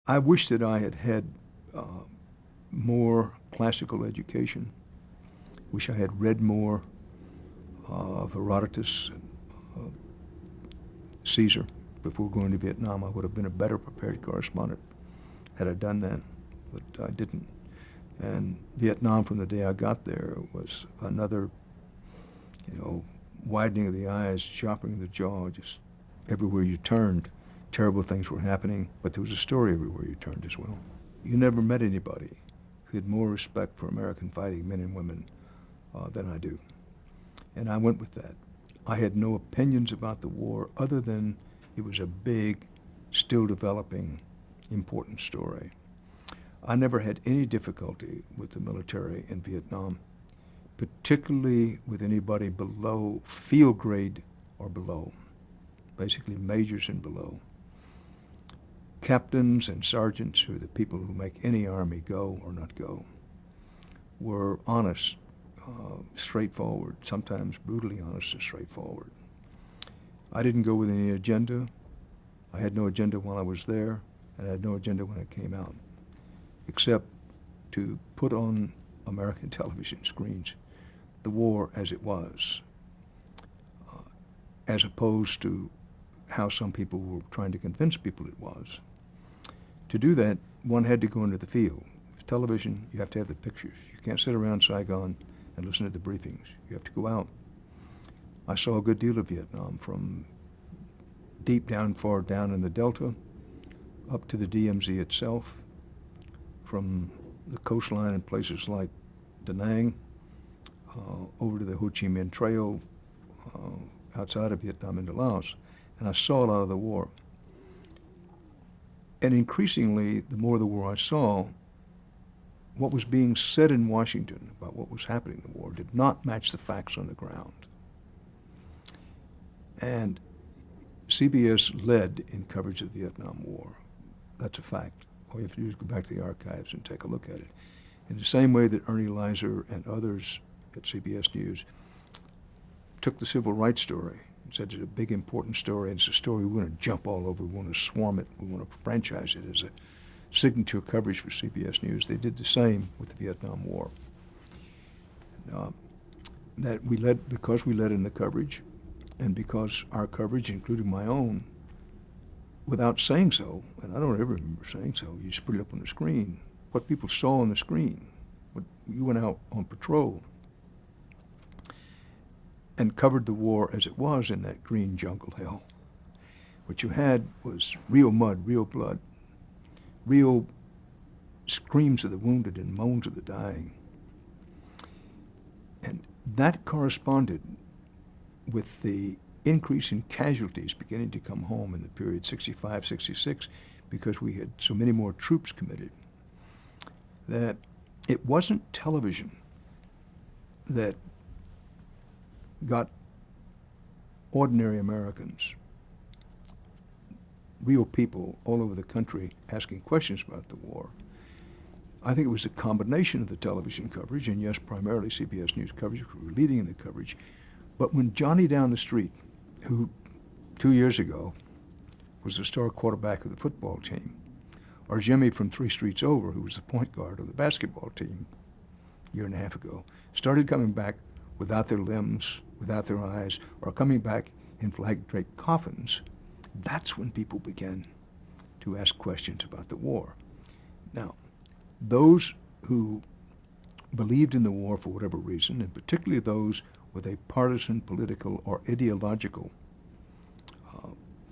I wish that I had had uh, more classical education. Wish I had read more of Herodotus and Caesar before going to Vietnam. I would have been a better prepared correspondent had I done that, but I didn't. And Vietnam, from the day I got there, was another, widening of the eyes, sharpening of the jaw. Just everywhere you turned, terrible things were happening, but there was a story everywhere you turned as well. You never met anybody who had more respect for American fighting men and women than I do. And I went with that. I had no opinions about the war other than it was a big, still developing, important story. I never had any difficulty with the military in Vietnam, particularly with anybody below field grade or below, basically majors and below. Captains and sergeants, who are the people who make any army go or not go, were honest, straightforward, sometimes brutally honest and straightforward. I didn't go with any agenda. I had no agenda while I was there, and I had no agenda when I came out, except to put on American television screens the war as it was, as opposed to how some people were trying to convince people it was. To do that, one had to go into the field. With television, you have to have the pictures. You can't sit around Saigon and listen to the briefings. You have to go out. I saw a good deal of Vietnam, from deep down, far down in the Delta, up to the DMZ itself, from the coastline in places like Da Nang, over to the Ho Chi Minh Trail, outside of Vietnam into Laos, and I saw a lot of the war. And increasingly, the more of the war I saw, what was being said in Washington about what was happening in the war did not match the facts on the ground. And CBS led in coverage of the Vietnam War. That's a fact. All you have to do is go back to the archives and take a look at it. In the same way that Ernie Leiser and others at CBS News took the civil rights story and said it's a big, important story, and it's a story we want to jump all over, we want to swarm it, we want to franchise it as a signature coverage for CBS News. They did the same with the Vietnam War. That we led, because we led in the coverage, and because our coverage, including my own, without saying so, and I don't ever remember saying so, you just put it up on the screen, what people saw on the screen, what you went out on patrol and covered the war as it was in that green jungle hell. What you had was real mud, real blood, real screams of the wounded and moans of the dying. And that corresponded with the increase in casualties beginning to come home in the period 65, 66, because we had so many more troops committed, that it wasn't television that got ordinary Americans, real people all over the country, asking questions about the war. I think it was a combination of the television coverage, and yes, primarily CBS News coverage, we were leading in the coverage. But when Johnny down the street, who 2 years ago was the star quarterback of the football team, or Jimmy from 3 streets over, who was the point guard of the basketball team a year and a half ago, started coming back without their limbs, without their eyes, or coming back in flag-draped coffins, that's when people began to ask questions about the war. Now, those who believed in the war for whatever reason, and particularly those with a partisan, political, or ideological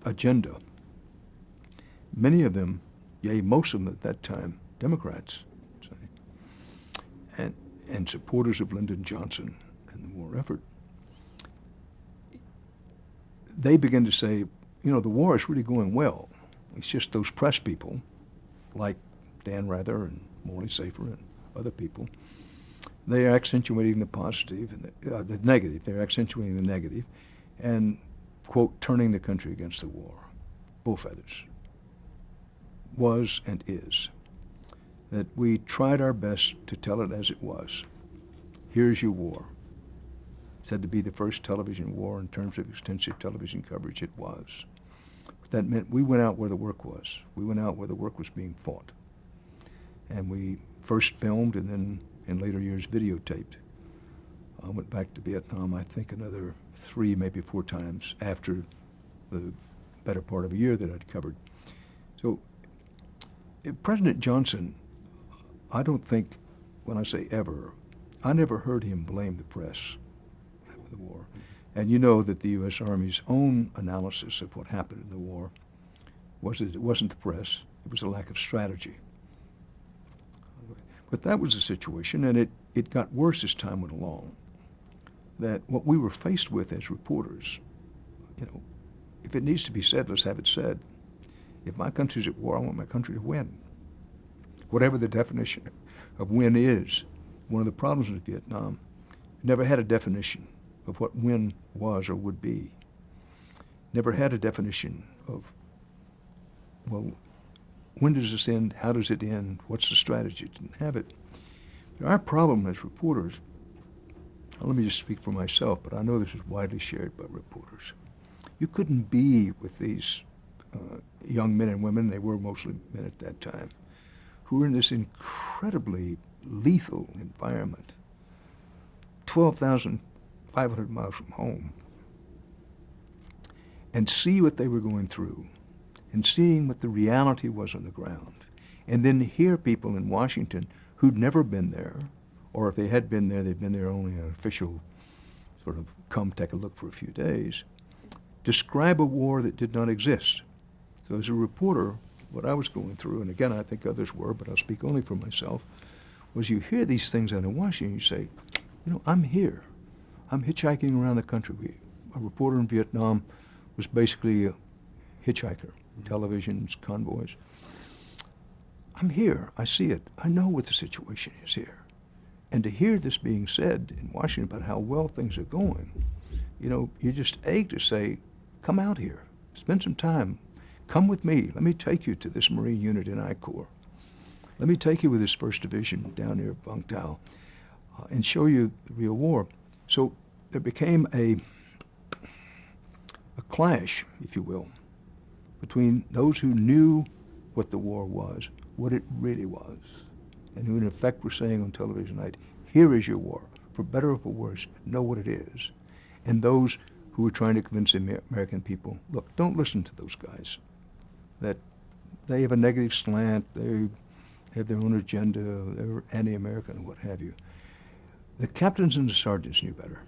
agenda, many of them, yea, most of them at that time, Democrats, say, and supporters of Lyndon Johnson and the war effort, they began to say, the war is really going well. It's just those press people, like Dan Rather and Morley Safer and other people, they are accentuating the positive and the negative. They're accentuating the negative and, quote, turning the country against the war. Bull feathers. Was and is. That we tried our best to tell it as it was. Here's your war. Said to be the first television war in terms of extensive television coverage. It was. That meant we went out where the work was. We went out where the work was being fought. And we first filmed and then in later years videotaped. I went back to Vietnam, I think, another 3, maybe 4 times after the better part of a year that I'd covered. So President Johnson, I don't think, when I say ever, I never heard him blame the press for the war. And you know that the U.S. Army's own analysis of what happened in the war was that it wasn't the press, it was a lack of strategy. But that was the situation, and it got worse as time went along. That what we were faced with as reporters, if it needs to be said, let's have it said. If my country's at war, I want my country to win. Whatever the definition of win is. One of the problems with Vietnam, never had a definition of what win was or would be. Never had a definition of, well, when does this end? How does it end? What's the strategy? Didn't have it. Our problem as reporters, let me just speak for myself, but I know this is widely shared by reporters. You couldn't be with these young men and women, they were mostly men at that time, who were in this incredibly lethal environment, 12,500 miles from home, and see what they were going through, and seeing what the reality was on the ground, and then hear people in Washington who'd never been there, or if they had been there, they'd been there only an official sort of come take a look for a few days, describe a war that did not exist. So as a reporter, what I was going through, and again, I think others were, but I'll speak only for myself, was you hear these things out in Washington, you say, I'm here. I'm hitchhiking around the country. A reporter in Vietnam was basically a hitchhiker, televisions, convoys. I'm here. I see it. I know what the situation is here. And to hear this being said in Washington about how well things are going, you just ache to say, come out here, spend some time, come with me. Let me take you to this Marine unit in I Corps. Let me take you with this 1st Division down near Vung Tau and show you the real war. So there became a clash, if you will, between those who knew what the war was, what it really was, and who in effect were saying on television tonight, here is your war, for better or for worse, know what it is, and those who were trying to convince the American people, look, don't listen to those guys, that they have a negative slant, they have their own agenda, they're anti-American, and what have you. The captains and the sergeants knew better.